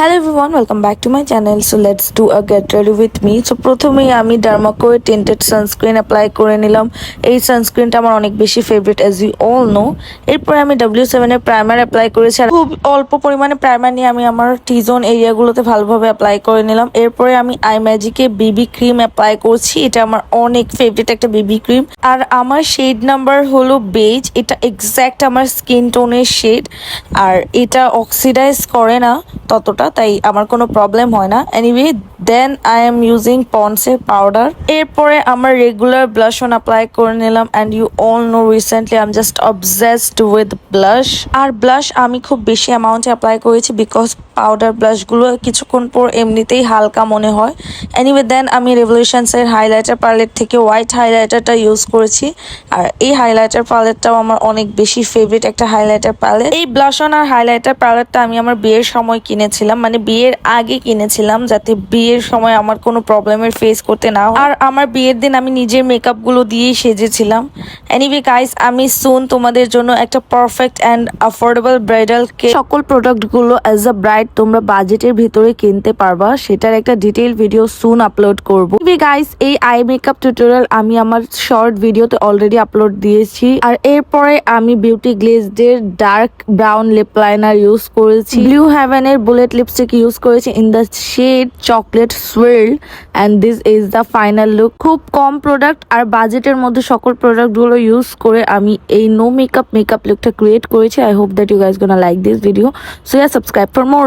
Hello everyone, welcome back to my channel. So let's do a get ready with me. So প্রথমেই আমি Dermaco tinted sunscreen apply করে নিলাম। এই সানস্ক্রিনটা আমার অনেক বেশি favourite as you all know। এরপর আমি W7 এর প্রাইমার অ্যাপ্লাই করেছি আর খুব অল্প পরিমাণে প্রাইমার নিয়ে আমি আমার টি-জোন এরিয়াগুলোতে ভালোভাবে অ্যাপ্লাই করে নিলাম। এরপরে আমি আইম্যাজিকে বিবি ক্রিম অ্যাপ্লাই করছি। এটা আমার অনেক ফেভারিট একটা বিবি ক্রিম আর আমার শেড নাম্বার হলো বেজ। এটা এক্স্যাক্ট আমার স্কিন টোনের শেড আর এটা অক্সিডাইজ করে না ততটা, তাই আমার কোনো প্রবলেম হয় না। Anyway then I am using পন্ডসের পাউডার। এরপরে আমার রেগুলার ব্লাশ অন অ্যাপ্লাই করে নিলাম and you all know recently I am just obsessed with blush. আর ব্লাশ আমি খুব বেশি অ্যামাউন্টে অ্যাপ্লাই করেছি বিকজ পাউডার ব্লাশগুলো কিছুক্ষণ পর এমনিতেই হালকা মনে হয়। এনিওয়ে দেন আমি রেভলিউশনসের হাইলাইটার প্যালেট থেকে হোয়াইট হাইলাইটারটা ইউজ করেছি আর এই হাইলাইটার প্যালেটটাও আমার অনেক বেশি ফেভারিট একটা হাইলাইটার প্যালেট। এই ব্লাশ অন আর হাইলাইটার প্যালেটটা আমি আমার বিয়ের সময় কিনেছিলাম, মানে বিয়ের আগে কিনেছিলাম যাতে বিয়ের সময় আমার কোনো প্রবলেমের ফেস করতে না হয়। আর আমার বিয়ের দিন আমি নিজের মেকআপগুলো দিয়েই সেজেছিলাম। এনিওয়ে গাইস, আমি সুন তোমাদের জন্য একটা perfect and affordable bridal cake সকল প্রোডাক্টগুলো অ্যাজ আ ব্রাইড তোমরা বাজেটের ভিতরে কিনতে পারবা সেটার একটা ডিটেইল ভিডিও সুন আপলোড করব। গাইস, এই আই মেকআপ টিউটোরিয়াল আমি আমার শর্ট ভিডিওতে অলরেডি আপলোড দিয়েছি। আর এরপরে আমি বিউটি গ্লেজডের dark brown lip liner use করেছি, ব্লু হেভেনের বুলেট লিপস্টিক ইউজ করেছি in the shade chocolate swirl and this is the final look. খুব কম প্রোডাক্ট আর বাজেটের মধ্যে সকল প্রোডাক্টগুলো ইউজ করে আমি এই নো মেকআপ লুকটা ক্রিয়েট করেছি। I hope that you guys gonna like this video. So yeah, subscribe for more.